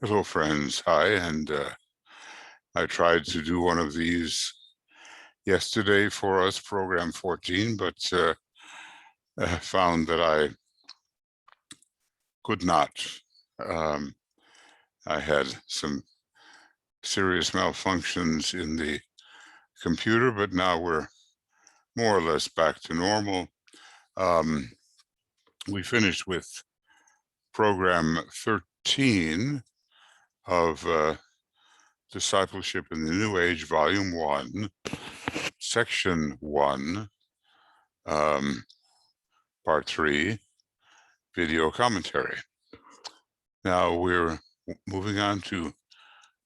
Hello, friends. Hi, and I tried to do one of these yesterday for us, program 14, but found that I could not. Um, I had some serious malfunctions in the computer, but now we're more or less back to normal. We finished with program 13 of Discipleship in the New Age, Volume 1, Section 1, Part 3, video commentary. Now we're moving on to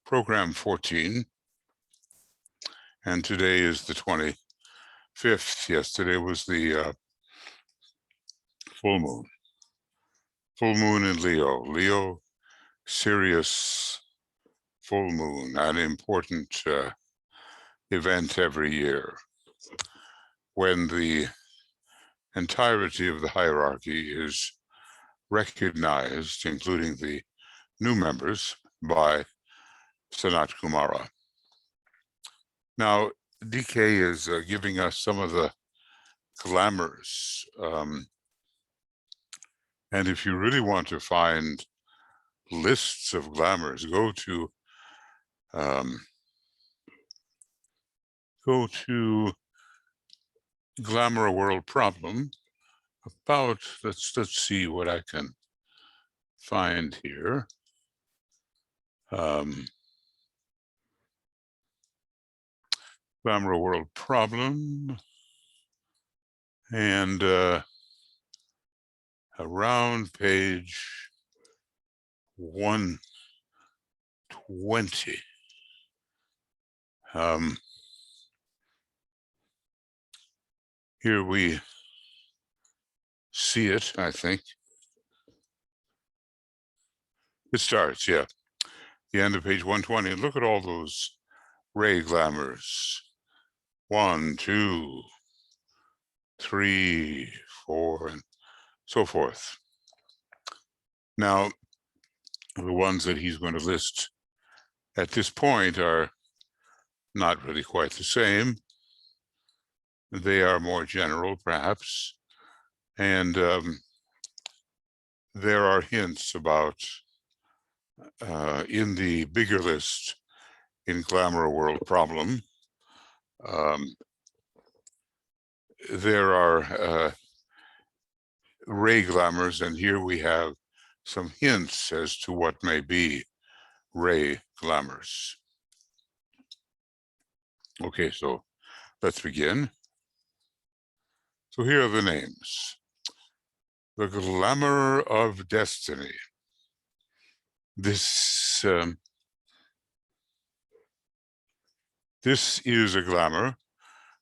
program 14, and today is the 25th. Yesterday was the full moon. Full moon in Leo. Leo, Sirius full moon, an important event every year when the entirety of the hierarchy is recognized, including the new members, by Sanat Kumara. Now, DK is giving us some of the glamors. And if you really want to find lists of glamors, go to Glamour World Problem. About let's see what I can find here. Glamour World Problem, and around page 120. Here we see it, I think. It starts, yeah. The end of page 120. And look at all those ray glamours. 1, 2, 3, 4, and so forth. Now, the ones that he's going to list at this point are not really quite the same. They are more general, perhaps. And there are hints about, in the bigger list, in Glamour World Problem, there are ray glamours, and here we have some hints as to what may be ray glamours. Okay, so let's begin. So here are the names. The Glamour of Destiny. This is a glamour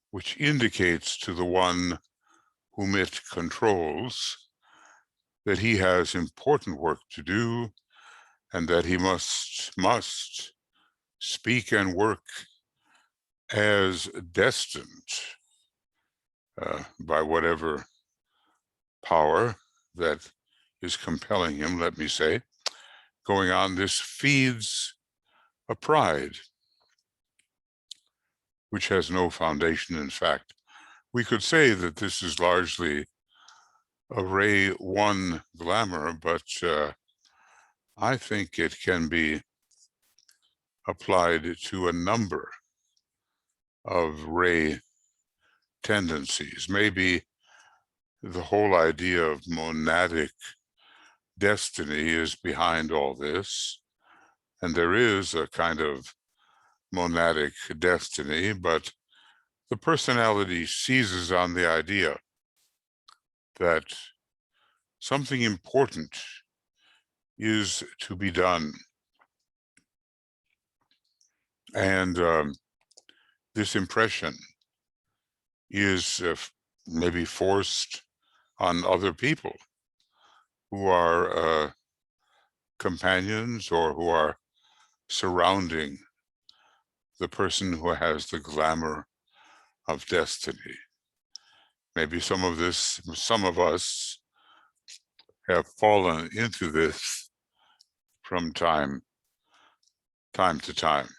which indicates to the one whom it controls that he has important work to do and that he must speak and work as destined by whatever power that is compelling him, let me say. Going on, this feeds a pride which has no foundation in fact. We could say that this is largely a ray 1 glamour, but I think it can be applied to a number of ray tendencies. Maybe the whole idea of monadic destiny is behind all this, and there is a kind of monadic destiny, but the personality seizes on the idea that something important is to be done. And this impression is maybe forced on other people who are companions or who are surrounding the person who has the glamour of destiny. Maybe some of us have fallen into this from time time to time.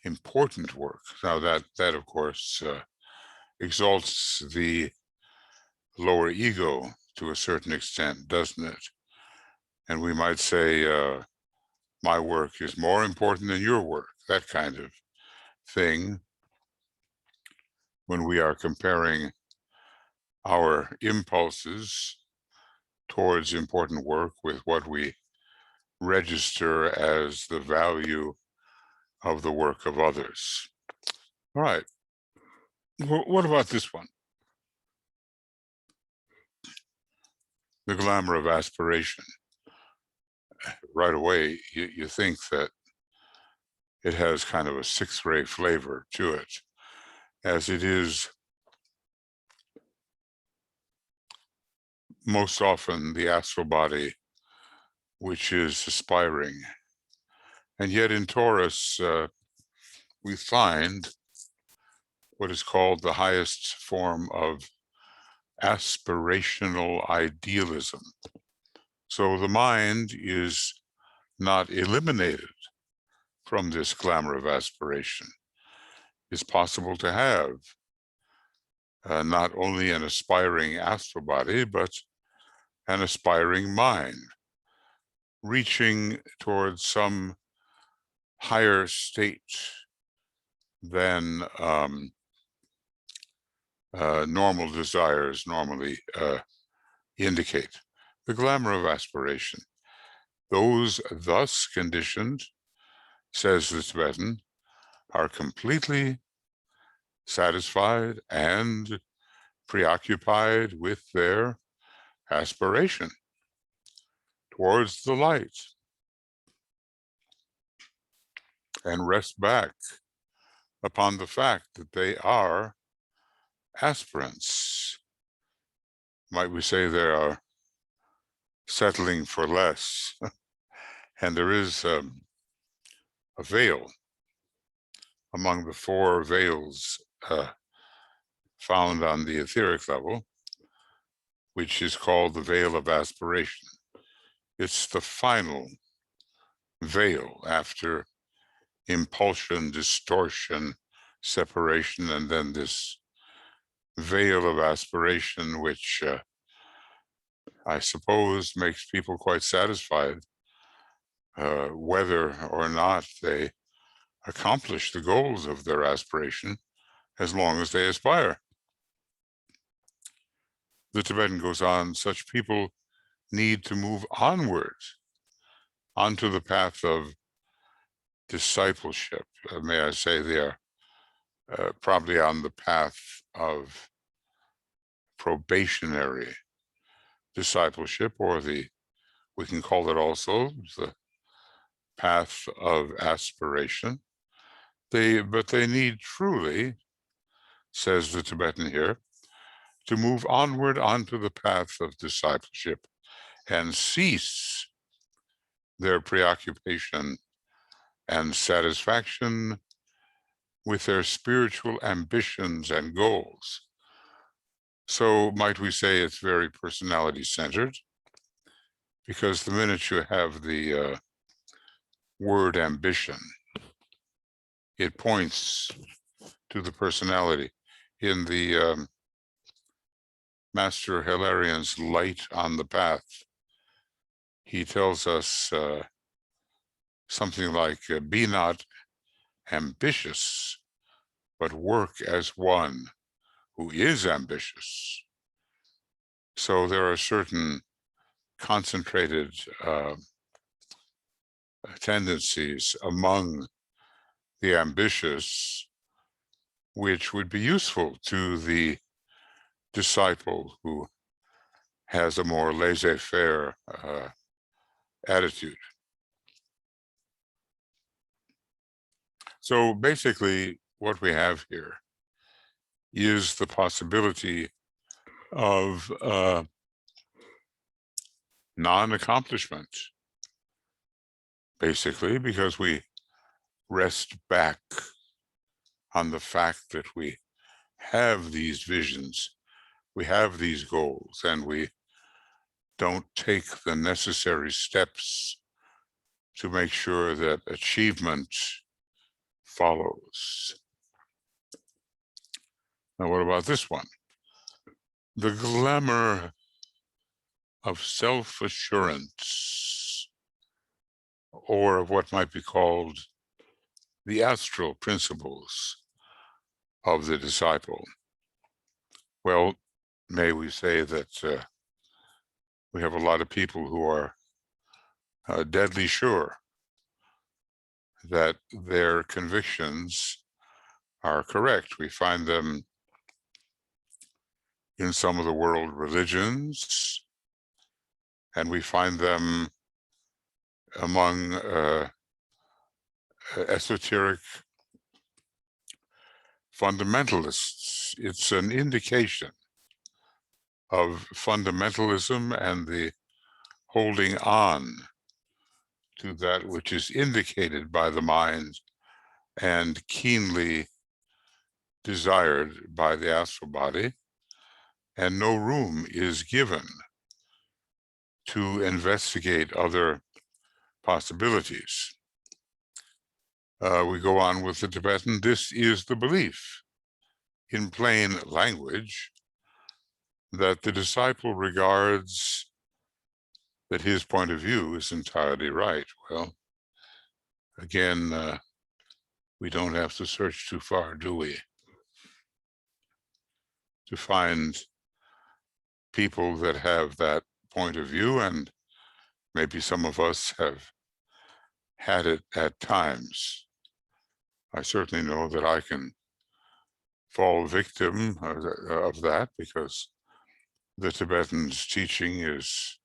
Important work. Now that of course exalts the lower ego to a certain extent, doesn't it? And we might say, my work is more important than your work, that kind of thing, when we are comparing our impulses towards important work with what we register as the value of the work of others. All right. What about this one? The glamour of aspiration. Right away, you think that it has kind of a sixth-ray flavor to it, as it is most often the astral body which is aspiring. And yet in Taurus, we find what is called the highest form of aspirational idealism. So the mind is not eliminated from this glamour of aspiration. It's possible to have not only an aspiring astral body, but an aspiring mind, reaching towards some higher state than normal desires normally indicate. The glamour of aspiration. Those thus conditioned, says the Tibetan, are completely satisfied and preoccupied with their aspiration towards the light, and rest back upon the fact that they are aspirants. Might we say they are settling for less? And there is a veil among the four veils found on the etheric level, which is called the veil of aspiration. It's the final veil after impulsion, distortion, separation, and then this veil of aspiration, which I suppose makes people quite satisfied, whether or not they accomplish the goals of their aspiration, as long as they aspire. The Tibetan goes on, such people need to move onward onto the path of discipleship. May I say they are probably on the path of probationary discipleship, or we can call it also the path of aspiration. But they need truly, says the Tibetan here, to move onward onto the path of discipleship and cease their preoccupation and satisfaction with their spiritual ambitions and goals. So might we say it's very personality-centered, because the minute you have the word ambition, it points to the personality. In the Master Hilarian's Light on the Path, he tells us something like, be not ambitious, but work as one who is ambitious. So there are certain concentrated tendencies among the ambitious which would be useful to the disciple who has a more laissez-faire attitude. So basically, what we have here is the possibility of non-accomplishment, basically, because we rest back on the fact that we have these visions, we have these goals, and we don't take the necessary steps to make sure that achievement follows. Now, what about this one? The glamour of self-assurance, or of what might be called the astral principles of the disciple. Well, may we say that we have a lot of people who are deadly sure that their convictions are correct. We find them in some of the world religions, and we find them among esoteric fundamentalists. It's an indication of fundamentalism and the holding on to that which is indicated by the mind and keenly desired by the astral body, and no room is given to investigate other possibilities. We go on with the Tibetan. This is the belief, in plain language, that the disciple regards that his point of view is entirely right. Well, again, we don't have to search too far, do we, to find people that have that point of view, and maybe some of us have had it at times. I certainly know that I can fall victim of that, because the Tibetan's teaching is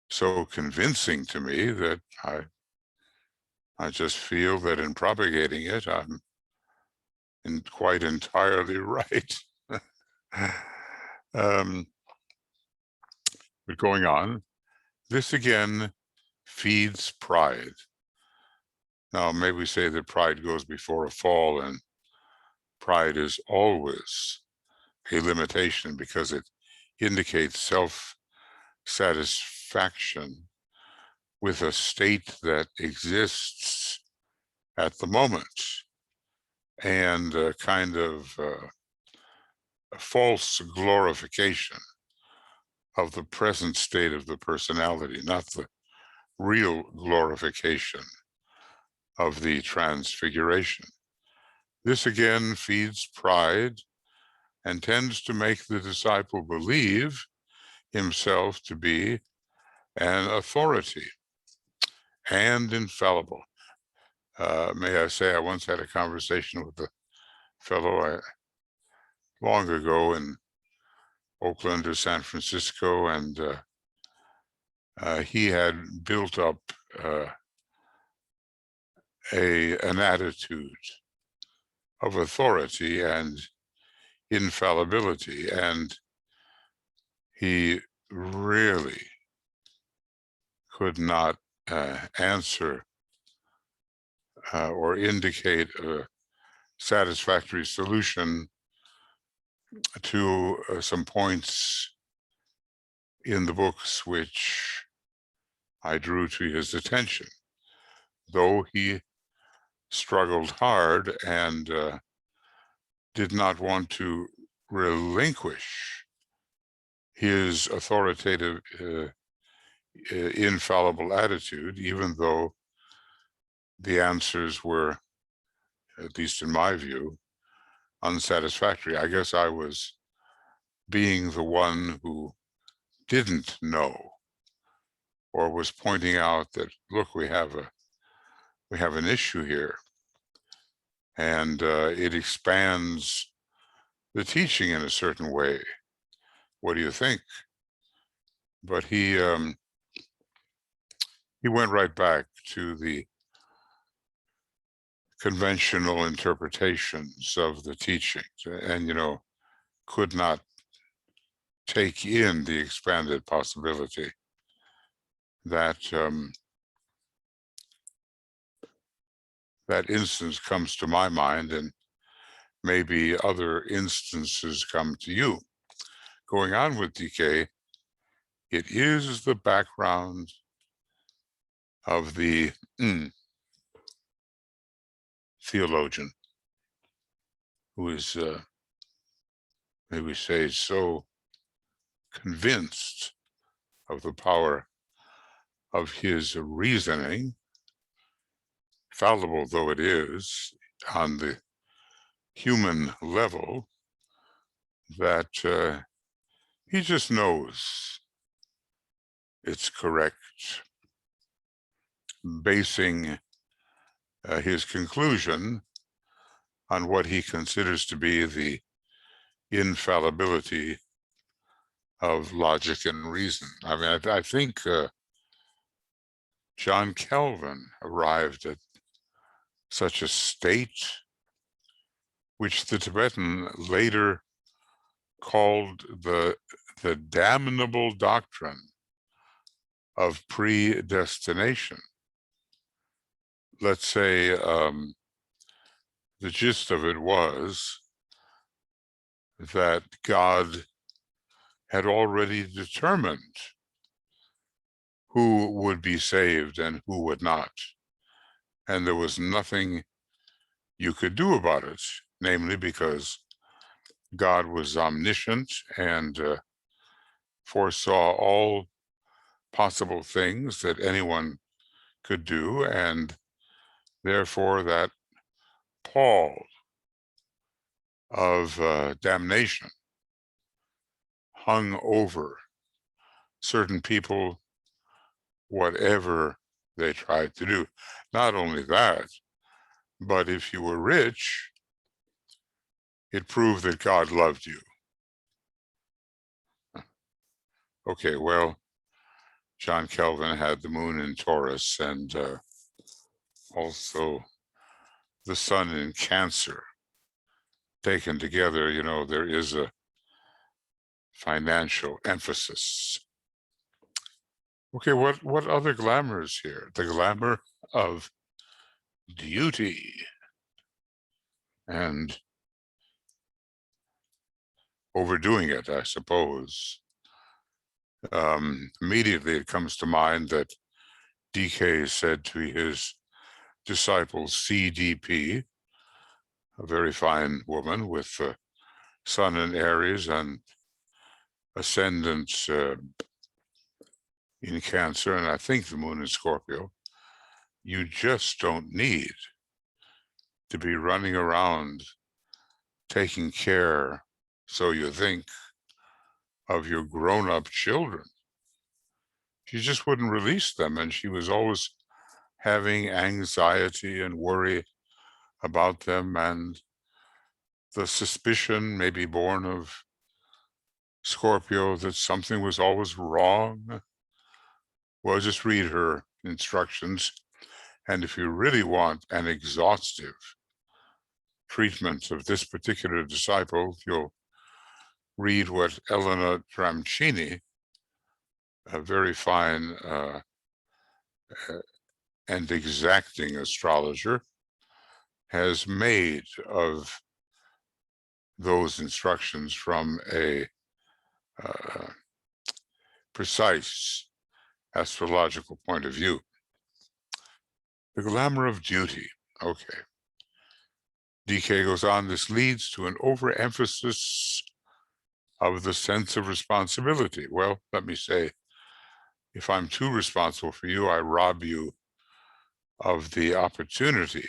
so convincing to me that I just feel that in propagating it, I'm quite entirely right. But going on, this again feeds pride. Now, may we say that pride goes before a fall, and pride is always a limitation because it indicates self-satisfaction with a state that exists at the moment, and a kind of a false glorification of the present state of the personality, not the real glorification of the transfiguration. This again feeds pride and tends to make the disciple believe himself to be an authority and infallible. May I say, I once had a conversation with a fellow long ago in Oakland or San Francisco, and he had built up an attitude of authority and infallibility, and he really could not answer or indicate a satisfactory solution to some points in the books which I drew to his attention, though he struggled hard and did not want to relinquish his authoritative, infallible attitude, even though the answers were, at least in my view, unsatisfactory. I guess I was being the one who didn't know, or was pointing out that, look, we have an issue here, and it expands the teaching in a certain way. What do you think? But he went right back to the conventional interpretations of the teachings, and could not take in the expanded possibility that that instance comes to my mind, and maybe other instances come to you. Going on with DK, it is the background of the theologian who is, may we say, so convinced of the power of his reasoning, fallible though it is on the human level, that he just knows it's correct, basing his conclusion on what he considers to be the infallibility of logic and reason. I mean, I think John Calvin arrived at such a state, which the Tibetan later called the damnable doctrine of predestination. Let's say the gist of it was that God had already determined who would be saved and who would not. And there was nothing you could do about it, namely because God was omniscient and foresaw all possible things that anyone could do, and therefore that pall of damnation hung over certain people, whatever they tried to do. Not only that, but if you were rich, it proved that God loved you. Okay, well, John Calvin had the moon in Taurus and also the sun in Cancer. Taken together, you know, there is a financial emphasis. Okay, what other glamours here? The glamour of duty and overdoing it, I suppose. Immediately it comes to mind that DK said to his disciple CDP, a very fine woman with sun in Aries and ascendant in Cancer, and I think the moon in Scorpio, you just don't need to be running around taking care, so you think, of your grown-up children. She just wouldn't release them, and she was always having anxiety and worry about them, and the suspicion may be born of Scorpio that something was always wrong. Well, just read her instructions, and if you really want an exhaustive treatment of this particular disciple, you'll read what Elena Tramcini, a very fine and exacting astrologer, has made of those instructions from a precise astrological point of view. The glamour of duty. Okay. DK goes on, this leads to an overemphasis of the sense of responsibility. Well, let me say, if I'm too responsible for you, I rob you of the opportunity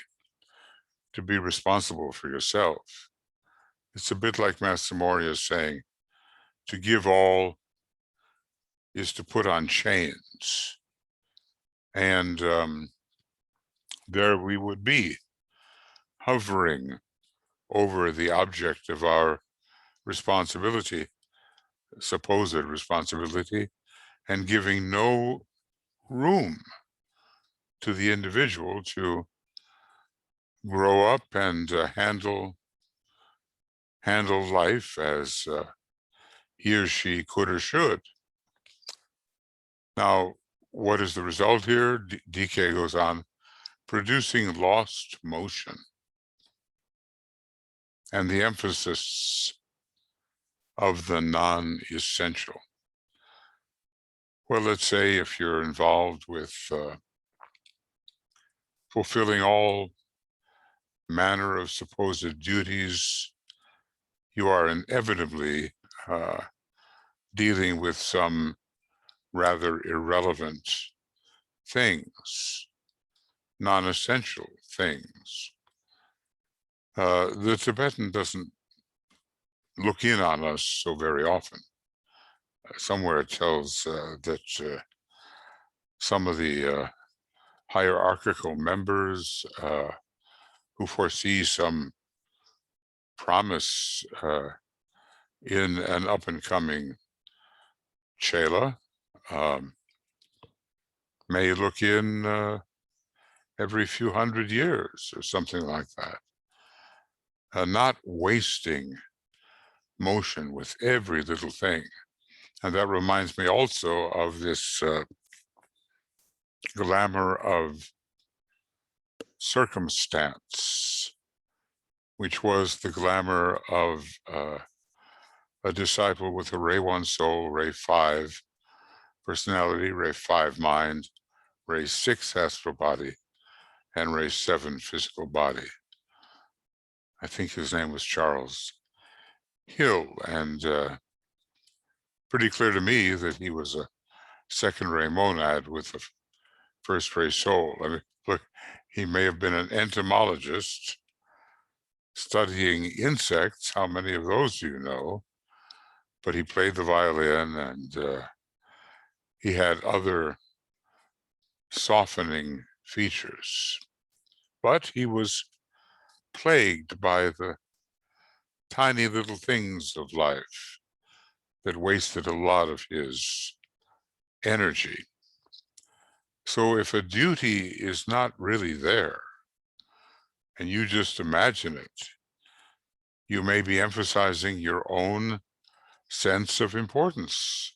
to be responsible for yourself. It's a bit like Master Moria saying, to give all is to put on chains. And there we would be, hovering over the object of our responsibility, supposed responsibility, and giving no room to the individual to grow up and handle life as he or she could or should. Now, what is the result here? DK goes on, producing lost motion and the emphasis of the non-essential. Well, let's say if you're involved with fulfilling all manner of supposed duties, you are inevitably dealing with some rather irrelevant things, non-essential things. The Tibetan doesn't look in on us so very often. Somewhere it tells that some of the hierarchical members who foresee some promise in an up-and-coming chela may look in every few hundred years or something like that, not wasting motion with every little thing. And that reminds me also of this glamour of circumstance, which was the glamour of a disciple with a Ray 1 soul, Ray 5 personality, Ray 5 mind, Ray 6 astral body, and Ray 7 physical body. I think his name was Charles Hill, and pretty clear to me that he was a second ray monad with a first ray soul. I mean, look, he may have been an entomologist studying insects. How many of those do you know? But he played the violin, and he had other softening features. But he was plagued by the tiny little things of life that wasted a lot of his energy. So if a duty is not really there, and you just imagine it, you may be emphasizing your own sense of importance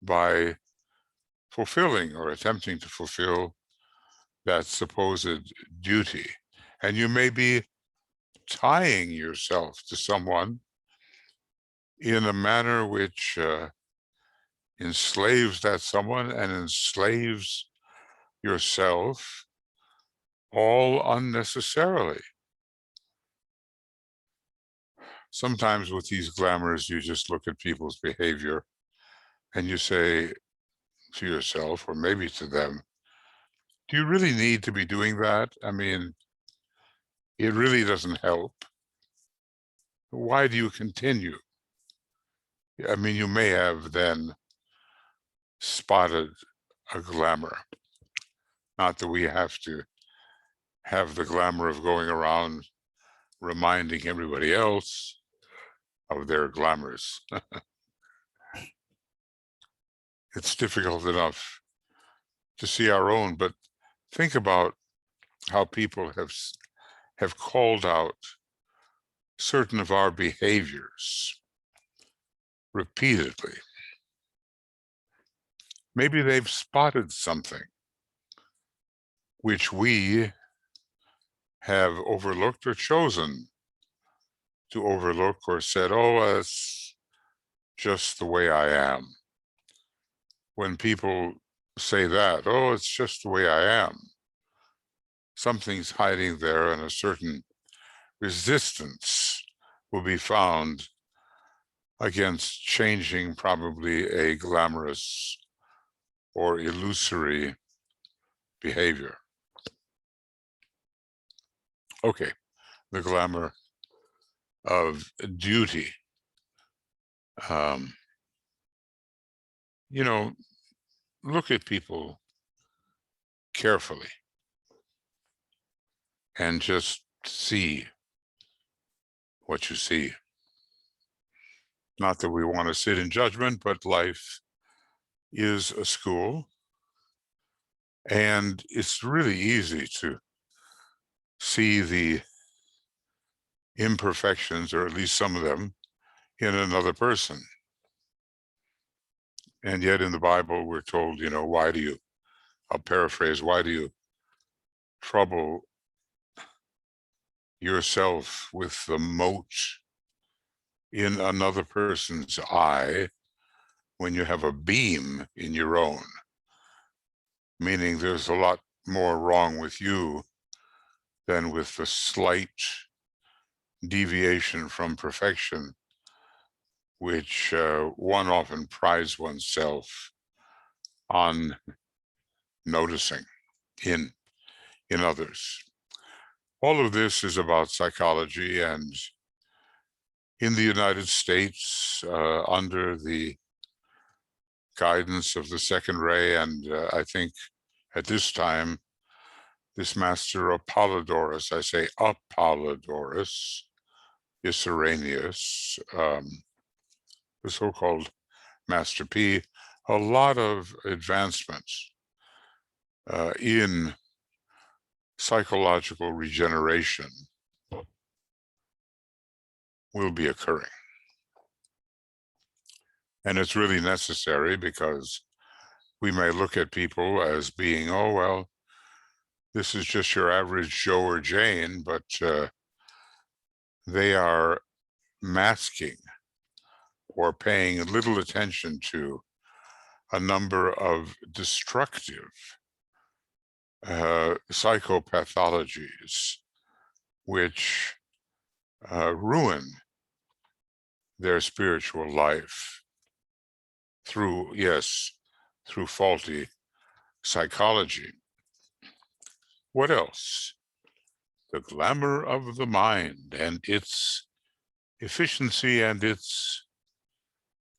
by fulfilling or attempting to fulfill that supposed duty. And you may be tying yourself to someone in a manner which enslaves that someone and enslaves yourself, all unnecessarily. Sometimes with these glamours, you just look at people's behavior and you say to yourself, or maybe to them, do you really need to be doing that? I mean, it really doesn't help. Why do you continue? I mean, you may have then spotted a glamour. Not that we have to have the glamour of going around reminding everybody else of their glamours. It's difficult enough to see our own, but think about how people have called out certain of our behaviors repeatedly. Maybe they've spotted something which we have overlooked or chosen to overlook, or said, oh, it's just the way I am. When people say that, oh, it's just the way I am, something's hiding there, and a certain resistance will be found against changing probably a glamorous or illusory behavior. Okay, the glamour of duty. You know, look at people carefully and just see what you see. Not that we want to sit in judgment, but life is a school, and it's really easy to see the imperfections, or at least some of them, in another person. And yet in the Bible, we're told, you know, why do you, I'll paraphrase, why do you trouble yourself with the mote in another person's eye when you have a beam in your own? Meaning there's a lot more wrong with you than with the slight deviation from perfection, which one often prides oneself on noticing in others. All of this is about psychology, and in the United States, under the guidance of the second ray, and I think at this time, this master Apollodorus, I say Apollodorus Iseranius, the so-called Master P, a lot of advancements in psychological regeneration will be occurring. And it's really necessary, because we may look at people as being, oh, well, this is just your average Joe or Jane, but they are masking or paying little attention to a number of destructive psychopathologies which ruin their spiritual life through faulty psychology. What else? The glamour of the mind and its efficiency and its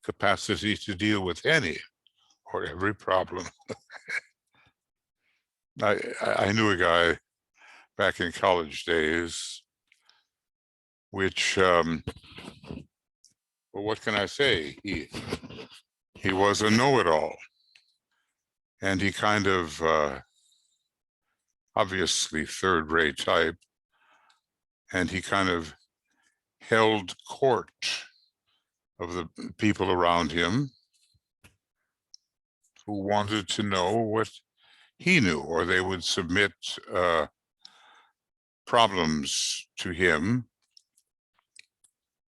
capacity to deal with any or every problem. I knew a guy back in college days, which, well, what can I say? He was a know-it-all, and he kind of, obviously third-rate type, and he kind of held court of the people around him who wanted to know what he knew, or they would submit problems to him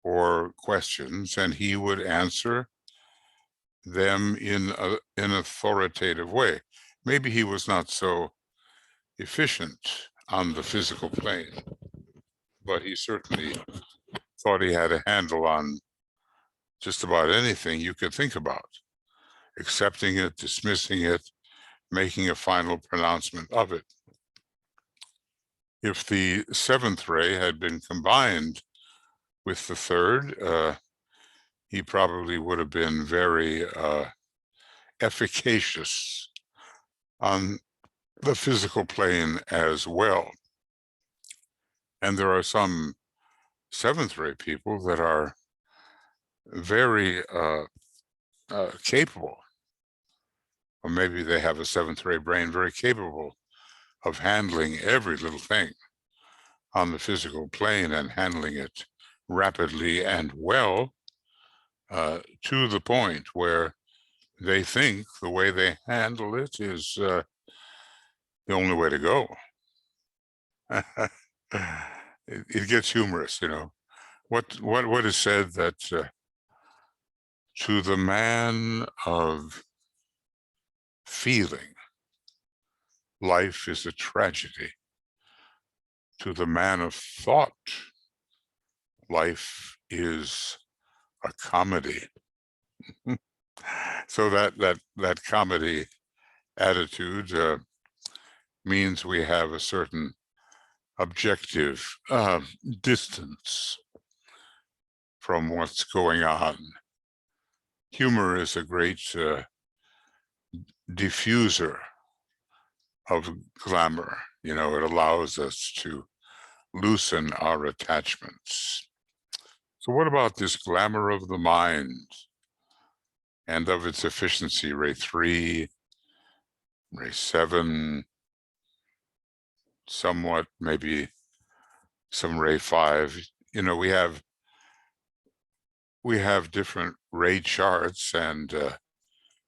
or questions, and he would answer them in an authoritative way. Maybe he was not so efficient on the physical plane, but he certainly thought he had a handle on just about anything you could think about, accepting it, dismissing it, making a final pronouncement of it. If the seventh ray had been combined with the third, he probably would have been very efficacious on the physical plane as well. And there are some seventh ray people that are very capable, or maybe they have a seventh ray brain, very capable of handling every little thing on the physical plane and handling it rapidly and well, to the point where they think the way they handle it is the only way to go. It gets humorous, you know. What is said that to the man of feeling, life is a tragedy. To the man of thought, life is a comedy. So that comedy attitude means we have a certain objective distance from what's going on. Humor is a great diffuser of glamour. You know, it allows us to loosen our attachments. So what about this glamour of the mind and of its efficiency? Ray 3, Ray 7, somewhat, maybe some Ray 5. You know, we have different ray charts, and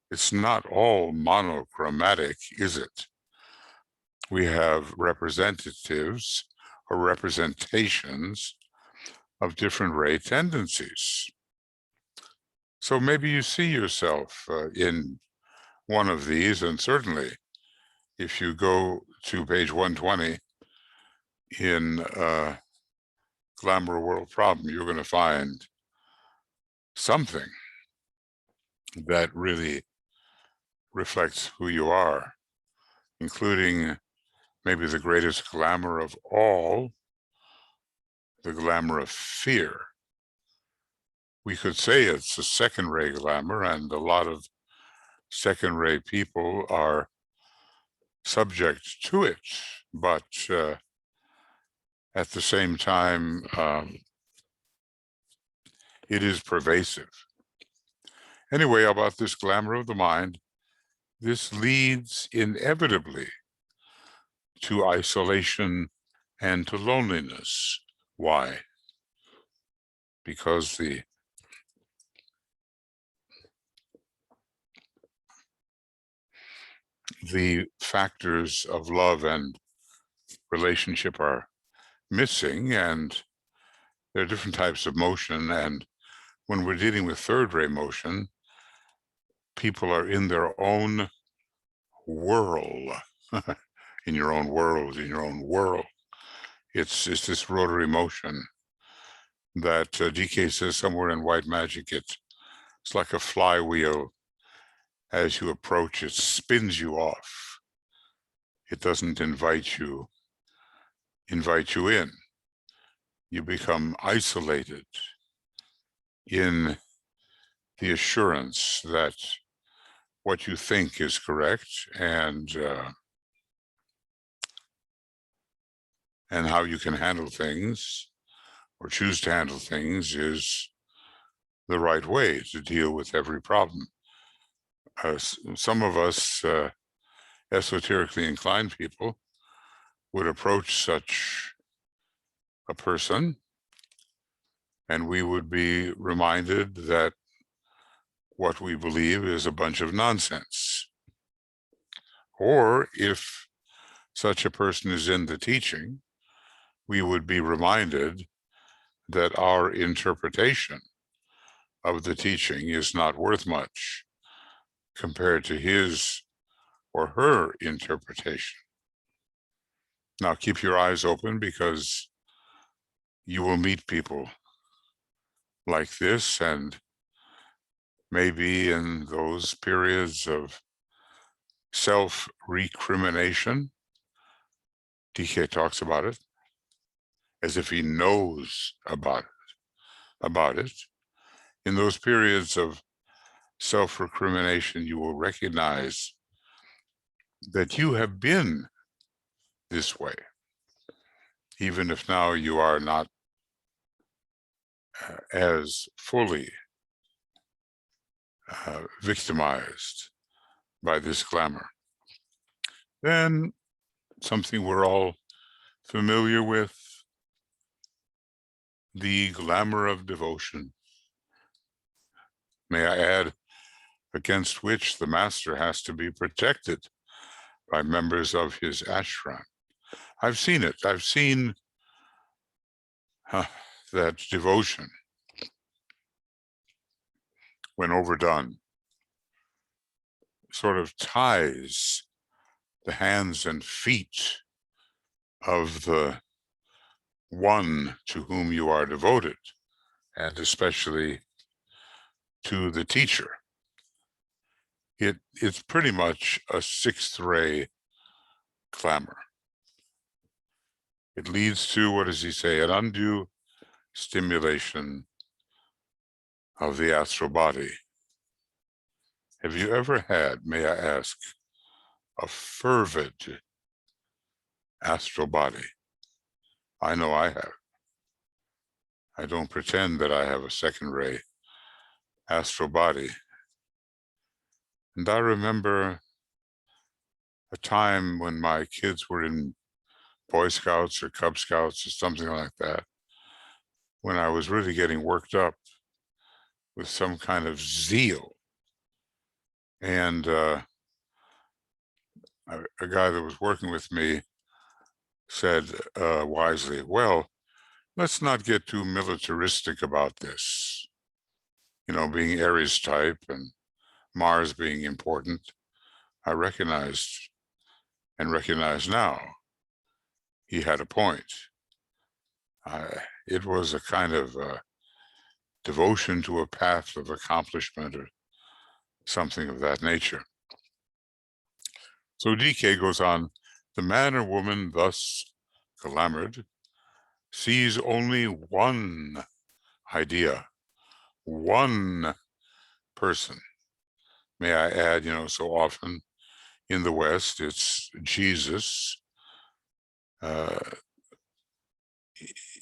it's not all monochromatic, is it? We have representatives or representations of different ray tendencies. So maybe you see yourself in one of these, and certainly if you go to page 120 in Glamour World Problem, you're going to find something that really reflects who you are, including maybe the greatest glamour of all, the glamour of fear. We could say it's a second-ray glamour, and a lot of second-ray people are subject to it, but at the same time, it is pervasive. Anyway, about this glamour of the mind, this leads inevitably to isolation and to loneliness. Why? Because the factors of love and relationship are missing, and there are different types of motion. And when we're dealing with third-ray motion, people are in their own whirl, in your own world, in your own whirl. It's this rotary motion that DK says somewhere in White Magic, it's like a flywheel. As you approach, it spins you off. It doesn't invite you in. You become isolated in the assurance that what you think is correct, and how you can handle things or choose to handle things is the right way to deal with every problem. Some of us esoterically inclined people would approach such a person, and we would be reminded that what we believe is a bunch of nonsense. Or if such a person is in the teaching, we would be reminded that our interpretation of the teaching is not worth much compared to his or her interpretation. Now, keep your eyes open, because you will meet people like this, and maybe in those periods of self-recrimination, DK talks about it as if he knows about it. In those periods of self-recrimination, you will recognize that you have been this way, even if now you are not as fully victimized by this glamour. Then something we're all familiar with, the glamour of devotion. May I add, against which the master has to be protected by members of his ashram. I've seen it. I've seen that devotion, when overdone, sort of ties the hands and feet of the one to whom you are devoted, and especially to the teacher. It's pretty much a sixth-ray glamour. It leads to, what does he say, an undue stimulation of the astral body. Have you ever had, may I ask, a fervid astral body? I know I have. I don't pretend that I have a second-ray astral body. And I remember a time when my kids were in Boy Scouts or Cub Scouts or something like that, when I was really getting worked up with some kind of zeal. And a guy that was working with me said wisely, well, let's not get too militaristic about this. You know, being Aries type and Mars being important, I recognized and recognize now he had a point. It was a kind of devotion to a path of accomplishment or something of that nature. So DK goes on, the man or woman thus glamored sees only one idea, one person. May I add, so often in the West, it's Jesus,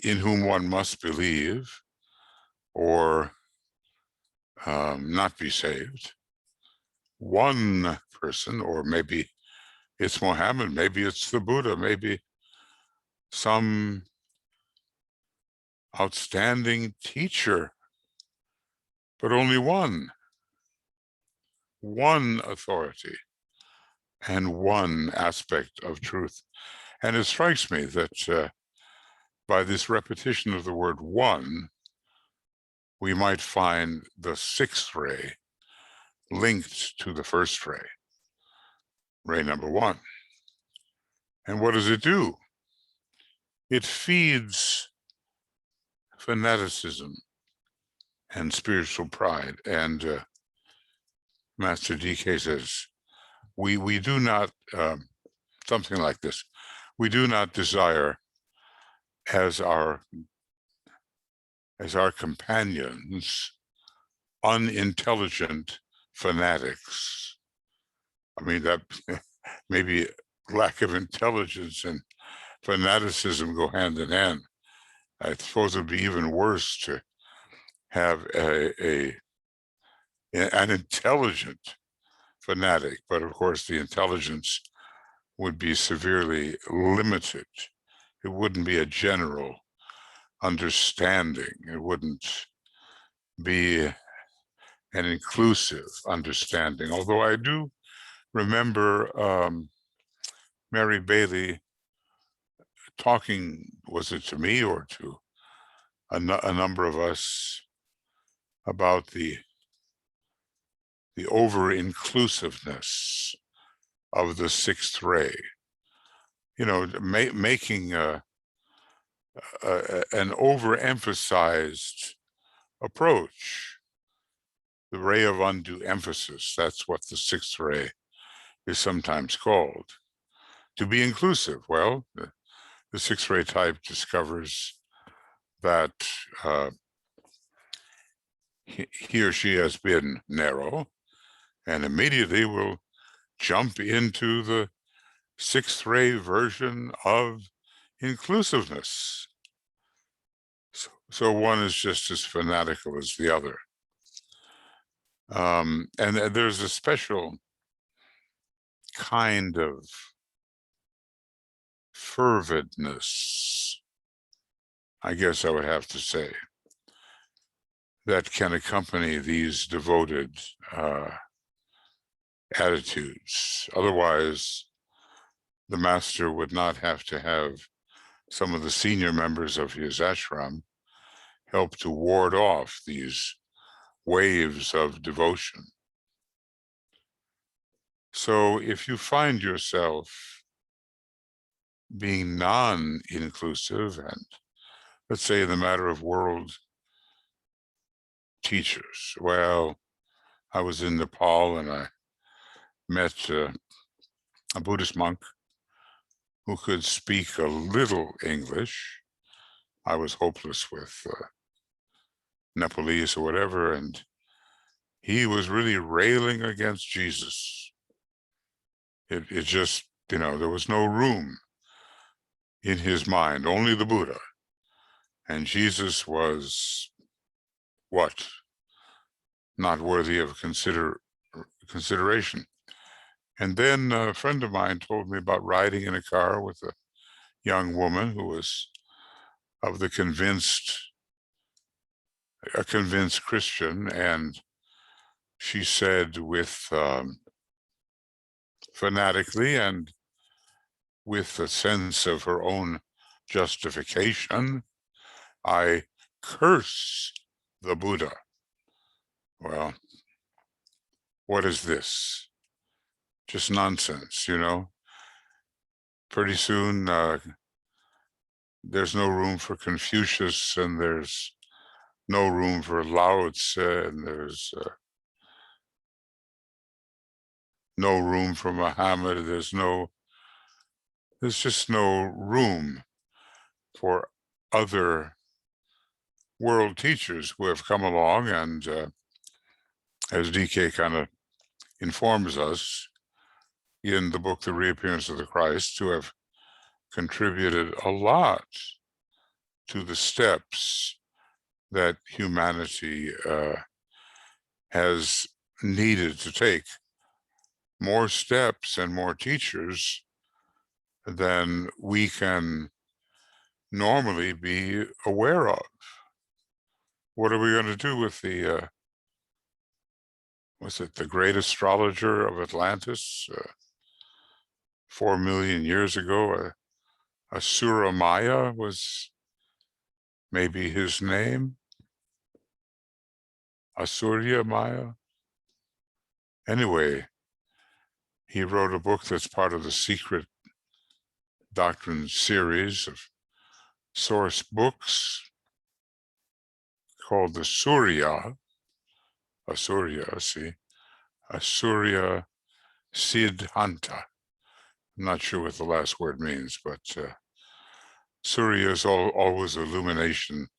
in whom one must believe or not be saved. One person, or maybe it's Mohammed, maybe it's the Buddha, maybe some outstanding teacher, but only one authority and one aspect of truth. And it strikes me that by this repetition of the word one, we might find the sixth ray linked to the first ray, ray number one. And what does it do? It feeds fanaticism and spiritual pride. And Master DK says, we do not, something like this, we do not desire as our companions unintelligent fanatics. I mean, that maybe lack of intelligence and fanaticism go hand in hand. I suppose it'd be even worse to have an intelligent fanatic, but of course the intelligence would be severely limited. It wouldn't be a general understanding. It wouldn't be an inclusive understanding. Although I do remember Mary Bailey talking, was it to me or to a number of us, about the over-inclusiveness of the sixth ray, making an overemphasized approach, the ray of undue emphasis. That's what the sixth ray is sometimes called, to be inclusive. Well, the sixth ray type discovers that he or she has been narrow, and immediately will jump into the sixth ray version of inclusiveness. So one is just as fanatical as the other. And there's a special kind of fervidness, I guess I would have to say, that can accompany these devoted attitudes. Otherwise, the master would not have to have some of the senior members of his ashram help to ward off these waves of devotion. So if you find yourself being non-inclusive, and let's say in the matter of world teachers, well, I was in Nepal and I met a Buddhist monk who could speak a little English. I was hopeless with Nepalese or whatever, and he was really railing against Jesus. It just, there was no room in his mind, only the Buddha. And Jesus was what? Not worthy of consideration. And then a friend of mine told me about riding in a car with a young woman who was of a convinced Christian, and she said with fanatically and with a sense of her own justification, I curse the Buddha. Well, what is this? Just nonsense, pretty soon there's no room for Confucius, and there's no room for Lao Tzu, and there's no room for Muhammad. There's just no room for other world teachers who have come along, and as DK kind of informs us in the book, The Reappearance of the Christ, who have contributed a lot to the steps that humanity has needed to take, more steps and more teachers than we can normally be aware of. What are we going to do with the, was it the great astrologer of Atlantis 4 million years ago? Asura Maya was maybe his name. Asurya Maya. Anyway, he wrote a book that's part of the Secret Doctrine series of source books called the Surya Siddhanta. I'm not sure what the last word means, but Surya is always illumination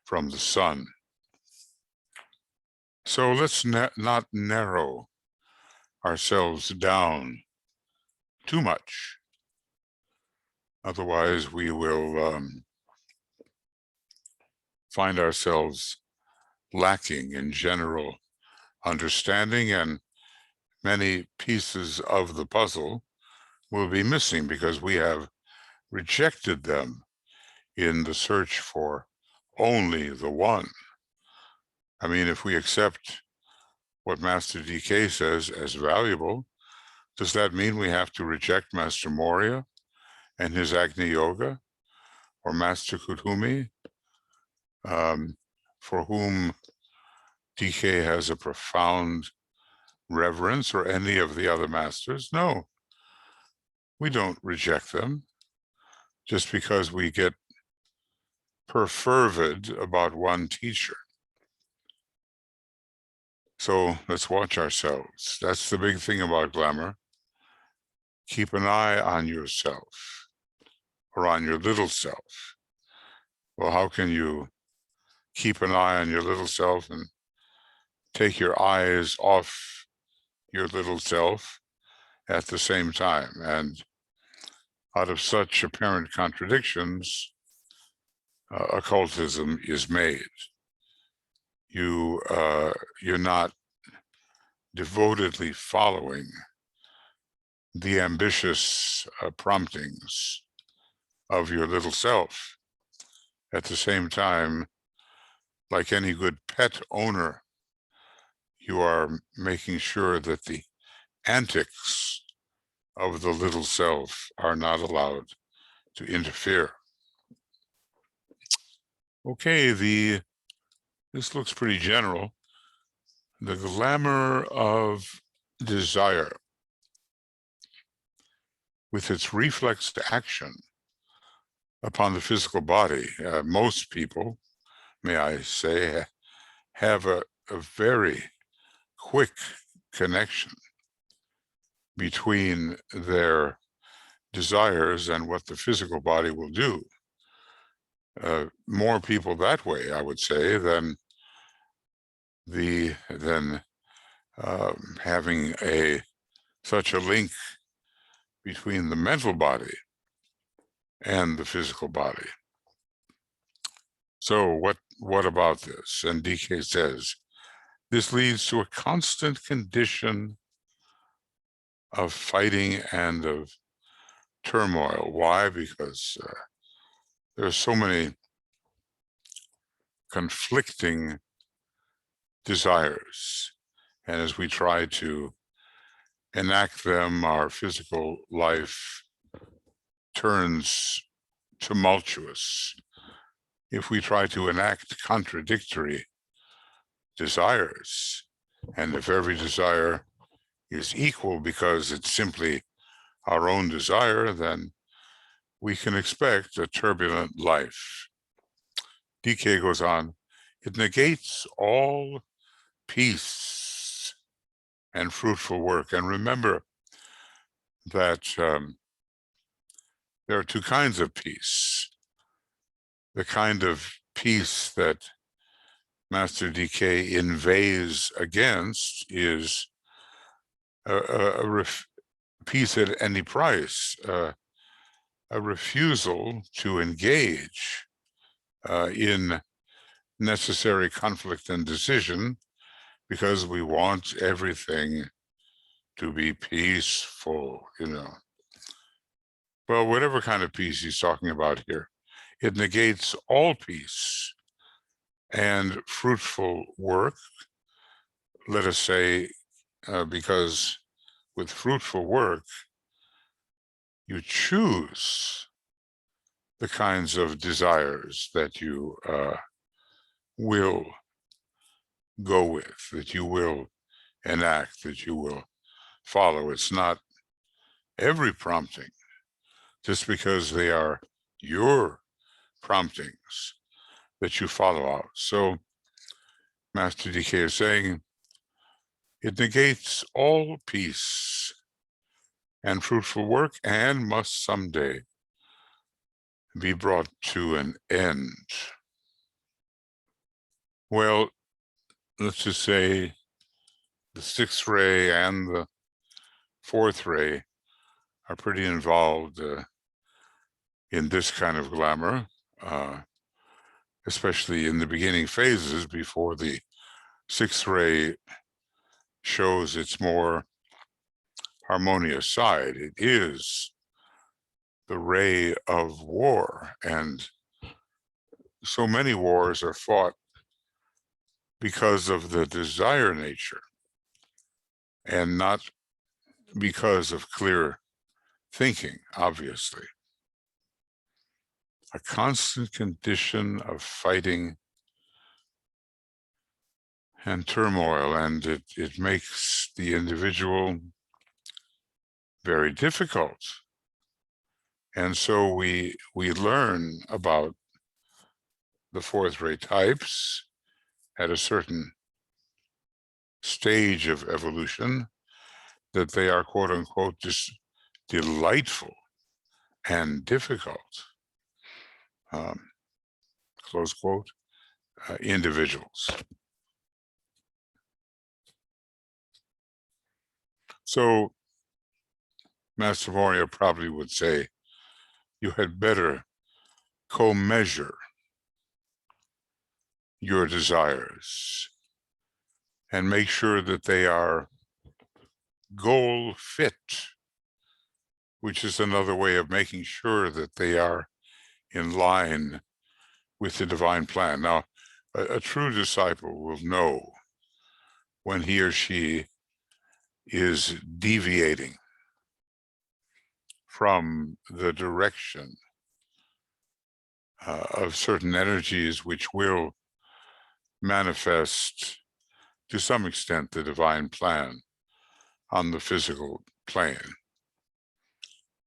from the sun. So let's not narrow ourselves down too much. Otherwise, we will find ourselves lacking in general understanding, and many pieces of the puzzle will be missing because we have rejected them in the search for only the one. I mean, if we accept what Master DK says as valuable, does that mean we have to reject Master Moria and his Agni Yoga, or Master Kuthumi, for whom DK has a profound reverence, or any of the other masters? No, we don't reject them just because we get perfervid about one teacher. So let's watch ourselves. That's the big thing about glamour. Keep an eye on yourself, or on your little self. Well, how can you keep an eye on your little self and take your eyes off your little self at the same time? And out of such apparent contradictions, occultism is made. You're not devotedly following the ambitious promptings of your little self. At the same time, like any good pet owner, you are making sure that the antics of the little self are not allowed to interfere. Okay, this looks pretty general. The glamour of desire, with its reflex action upon the physical body. Most people, may I say, have a very quick connection between their desires and what the physical body will do. More people that way, I would say, than having such a link between the mental body and the physical body. So what about this? And DK says, this leads to a constant condition of fighting and of turmoil. Why? Because there are so many conflicting desires. And as we try to enact them, our physical life turns tumultuous. If we try to enact contradictory desires, and if every desire is equal because it's simply our own desire, then we can expect a turbulent life. DK goes on, it negates all peace and fruitful work. And remember that there are two kinds of peace. The kind of peace that Master DK inveighs against is a peace at any price, a refusal to engage in necessary conflict and decision because we want everything to be peaceful, Well, whatever kind of peace he's talking about here, it negates all peace and fruitful work, let us say, because with fruitful work, you choose the kinds of desires that you will go with, that you will enact, that you will follow. It's not every prompting, just because they are your promptings, that you follow out. So Master DK is saying, it negates all peace and fruitful work and must someday be brought to an end. Well, let's just say the sixth ray and the fourth ray are pretty involved in this kind of glamour, especially in the beginning phases before the sixth ray shows its more harmonious side. It is the ray of war, and so many wars are fought because of the desire nature and not because of clear thinking, obviously. A constant condition of fighting and turmoil, and it makes the individual very difficult. And so we learn about the fourth ray types at a certain stage of evolution, that they are, quote unquote, just delightful and difficult, close quote, individuals. So Master Moria probably would say, you had better co-measure your desires and make sure that they are goal fit, which is another way of making sure that they are in line with the divine plan. Now, a true disciple will know when he or she is deviating from the direction of certain energies which will manifest to some extent the divine plan on the physical plane,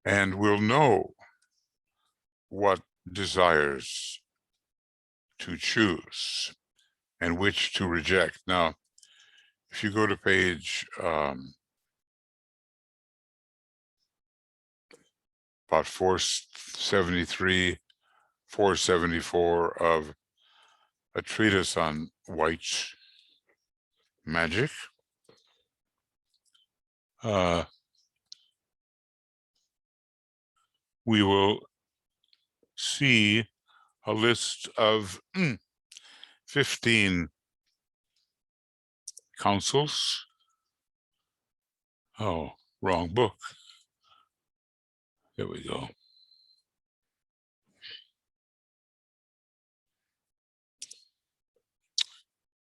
and will know what desires to choose and which to reject. Now, if you go to page about 473, 474 of a treatise on white magic, we will see a list of 15 councils. Oh, wrong book. There we go.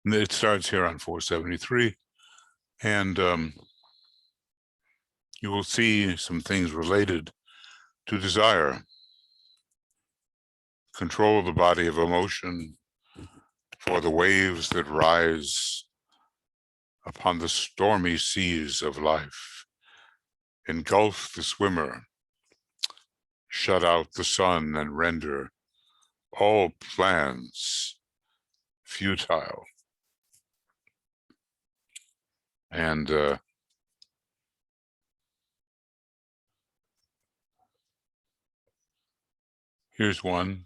And it starts here on 473, and you will see some things related to desire. Control the body of emotion for the waves that rise upon the stormy seas of life. Engulf the swimmer. shut out the sun and render all plans futile. And here's one.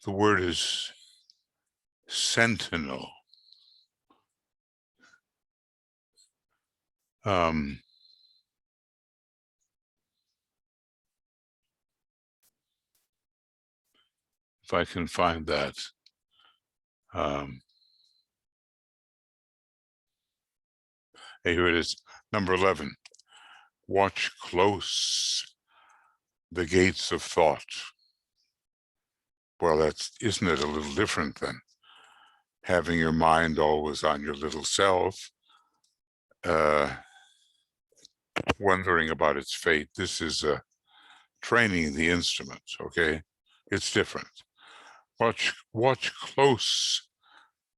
The word is sentinel. If I can find that. Here it is, number 11. Watch close the gates of thought. Well, isn't it a little different than having your mind always on your little self, wondering about its fate? This is training the instrument, okay? It's different. Watch close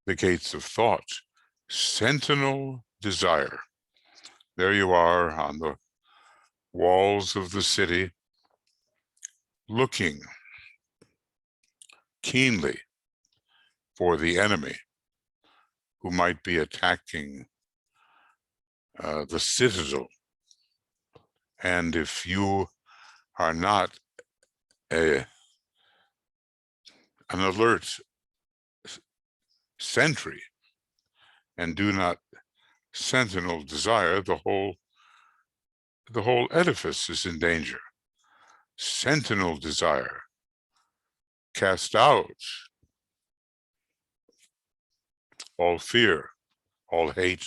the gates of thought. Sentinel Desire. There you are on the walls of the city, looking keenly for the enemy who might be attacking the citadel. And if you are not an alert sentry and do not sentinel desire, the whole edifice is in danger. Sentinel desire. Cast out all fear, all hate,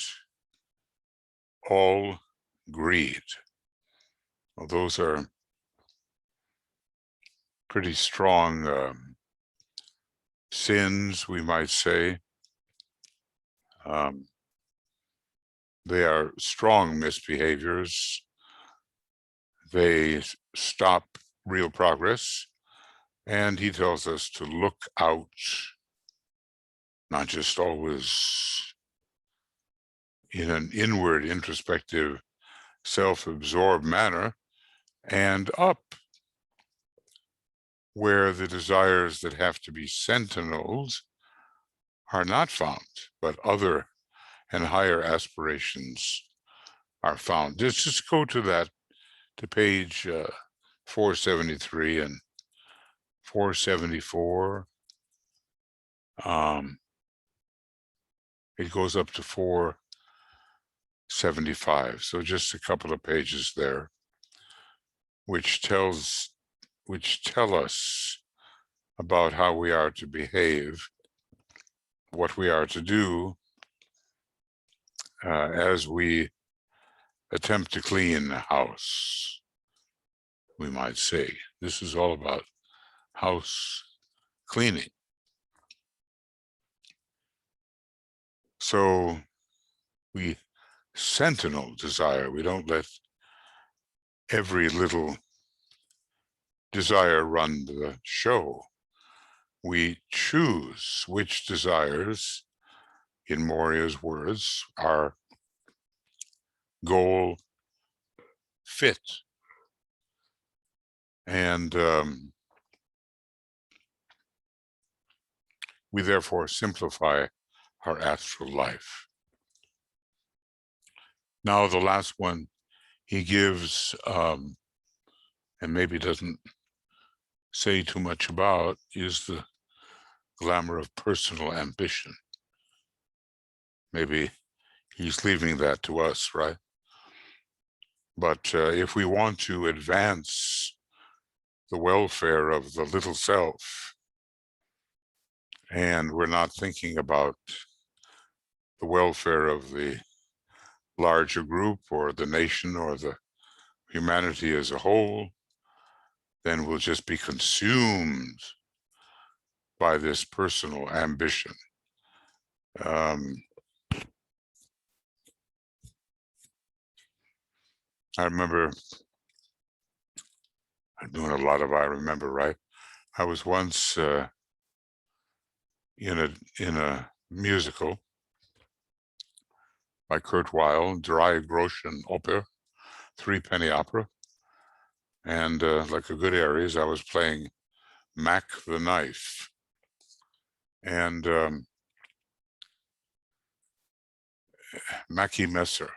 all greed. Well, those are pretty strong sins, we might say. They are strong misbehaviors. They stop real progress. And he tells us to look out, not just always in an inward, introspective, self-absorbed manner, and up, where the desires that have to be sentinels are not found, but other and higher aspirations are found. Just go to page 473 and 474. It goes up to 475, so just a couple of pages there, which tell us about how we are to behave, what we are to do as we attempt to clean the house, we might say. This is all about house cleaning. So we sentinel desire. We don't let every little desire run the show. We choose which desires, in Moria's words, are goal fit. And we therefore simplify our astral life. Now, the last one he gives, and maybe doesn't say too much about, is the glamour of personal ambition. Maybe he's leaving that to us, right? But if we want to advance the welfare of the little self, and we're not thinking about the welfare of the larger group or the nation or the humanity as a whole, then we'll just be consumed by this personal ambition. I remember, I'm doing a lot of I remember, right? I was once in a musical by Kurt Weill, Drei Groschen Oper, three-penny opera. And like a good Aries, I was playing Mac the Knife. And Mackie Messer.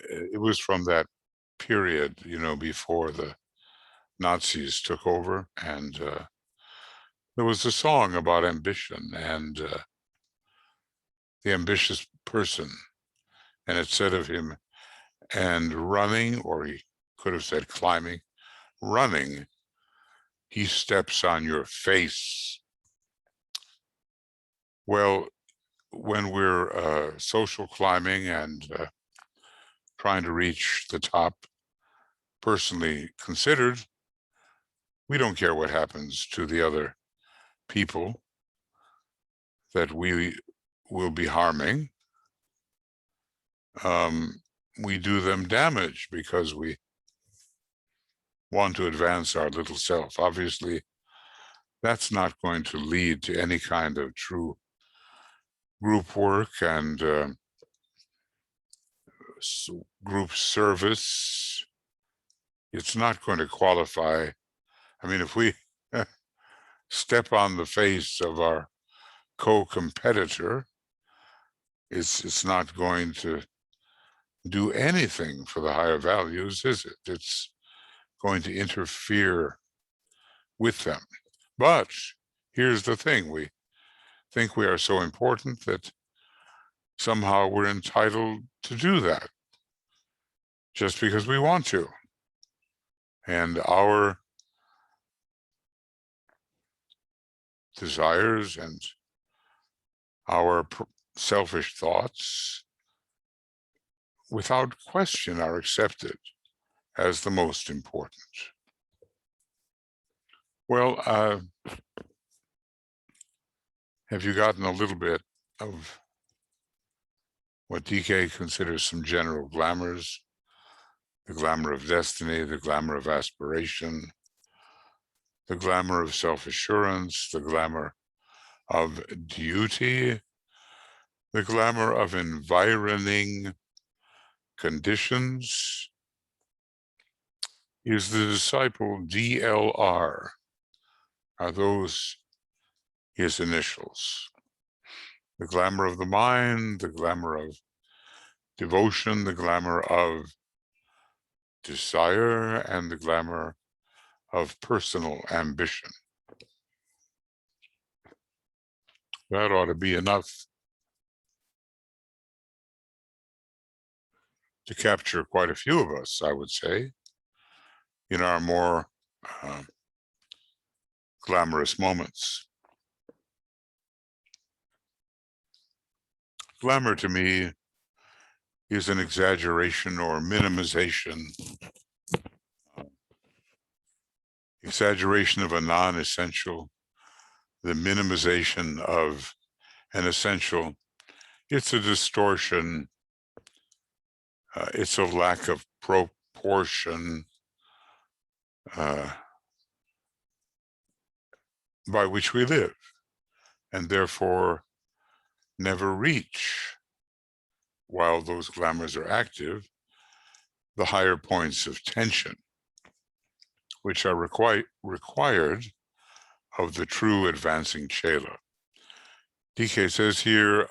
It was from that period, before the Nazis took over. And there was a song about ambition and the ambitious person. And it said of him, and running, or he could have said climbing, running, he steps on your face. Well, when we're social climbing and trying to reach the top, personally considered, we don't care what happens to the other people that we will be harming. We do them damage because we want to advance our little self. Obviously, that's not going to lead to any kind of true group work and group service. It's not going to qualify. I mean, if we step on the face of our co-competitor, it's not going to do anything for the higher values, is it? It's going to interfere with them. But here's the thing, we think we are so important that somehow we're entitled to do that just because we want to. And our desires and our selfish thoughts, without question, are accepted as the most important. Well, have you gotten a little bit of what DK considers some general glamours? The glamour of destiny, the glamour of aspiration, the glamour of self-assurance, the glamour of duty, the glamour of environing conditions. Is the disciple DLR? Are those his initials? The glamour of the mind, the glamour of devotion, the glamour of desire, and the glamour of personal ambition. That ought to be enough to capture quite a few of us, I would say, in our more glamorous moments. Glamour to me is an exaggeration or minimization, of a non-essential, the minimization of an essential. It's a distortion. It's a lack of proportion by which we live, and therefore never reach, while those glamours are active, the higher points of tension, which are required of the true advancing chela. DK says here,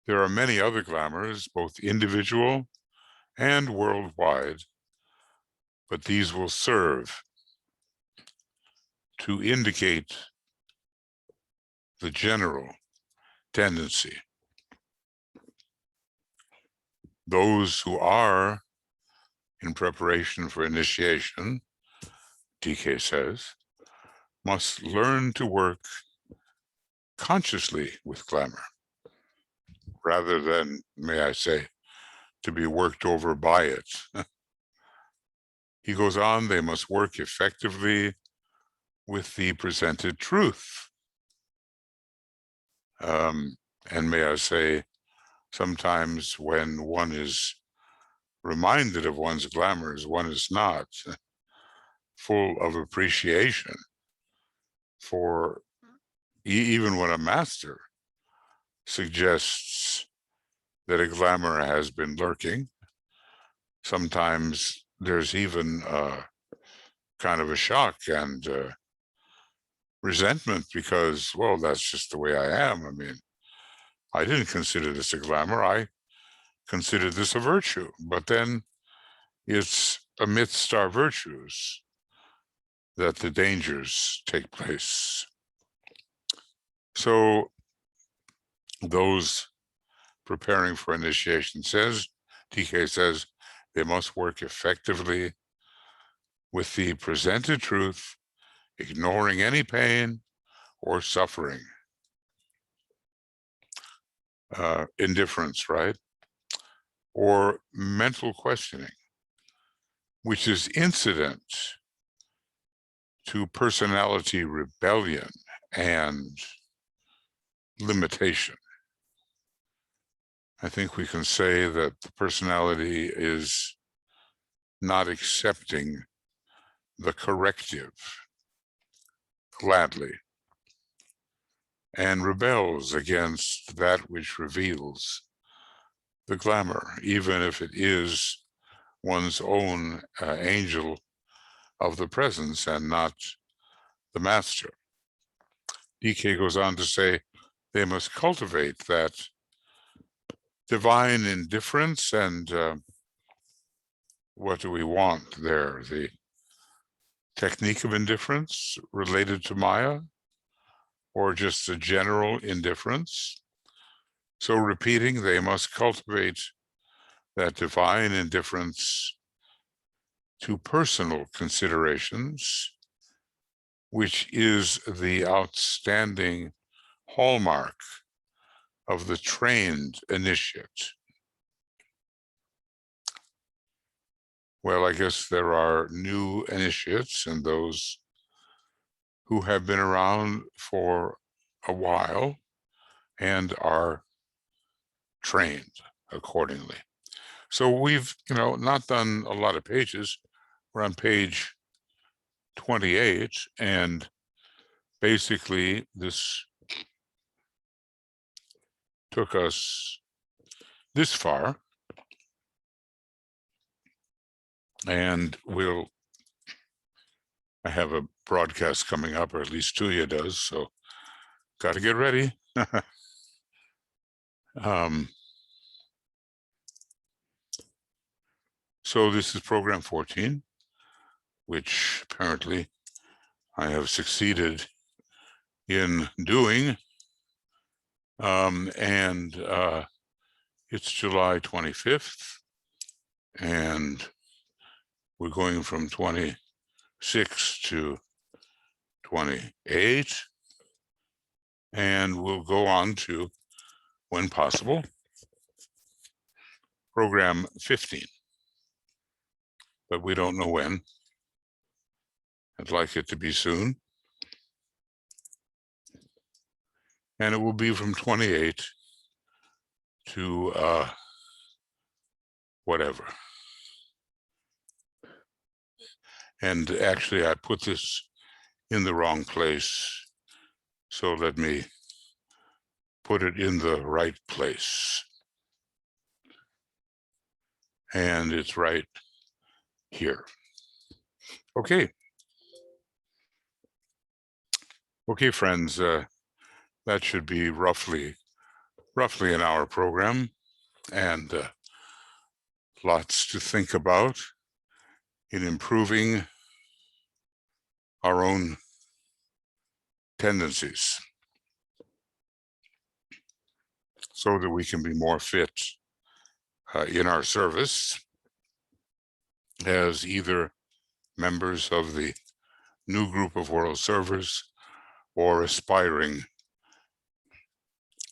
there are many other glamours, both individual and worldwide, but these will serve to indicate the general tendency. Those who are in preparation for initiation, DK says, must learn to work consciously with glamour, rather than, may I say, to be worked over by it. He goes on, they must work effectively with the presented truth. And may I say, sometimes when one is reminded of one's glamours, one is not full of appreciation for even when a master suggests that a glamour has been lurking, sometimes there's even kind of a shock and resentment because, well, that's just the way I am. I mean, I didn't consider this a glamour. I considered this a virtue, but then it's amidst our virtues that the dangers take place. So those preparing for initiation DK says, they must work effectively with the presented truth, ignoring any pain or suffering. Indifference, right? Or mental questioning, which is incident to personality rebellion and limitation. I think we can say that the personality is not accepting the corrective gladly and rebels against that which reveals the glamour, even if it is one's own angel of the presence and not the master. DK goes on to say they must cultivate that divine indifference. And what do we want there? The technique of indifference related to Maya, or just a general indifference? So repeating, they must cultivate that divine indifference to personal considerations, which is the outstanding hallmark of the trained initiate. Well, I guess there are new initiates and those who have been around for a while and are trained accordingly. So we've, not done a lot of pages. We're on page 28, and basically this took us this far, and I have a broadcast coming up, or at least Tuya does, so got to get ready. So this is program 14, which apparently I have succeeded in doing. And it's July 25th, and we're going from 26 to 28, and we'll go on to, when possible, program 15, but we don't know when. I'd like it to be soon. And it will be from 28 to whatever. And actually, I put this in the wrong place, so let me put it in the right place. And it's right here. Okay. Okay, friends, that should be roughly an hour program, and lots to think about in improving our own tendencies so that we can be more fit in our service as either members of the new group of world servers or aspiring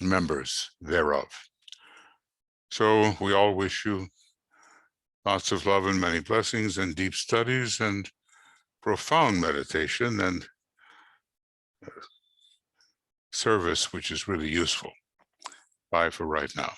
members thereof. So we all wish you lots of love and many blessings and deep studies and profound meditation and service, which is really useful. Bye for right now.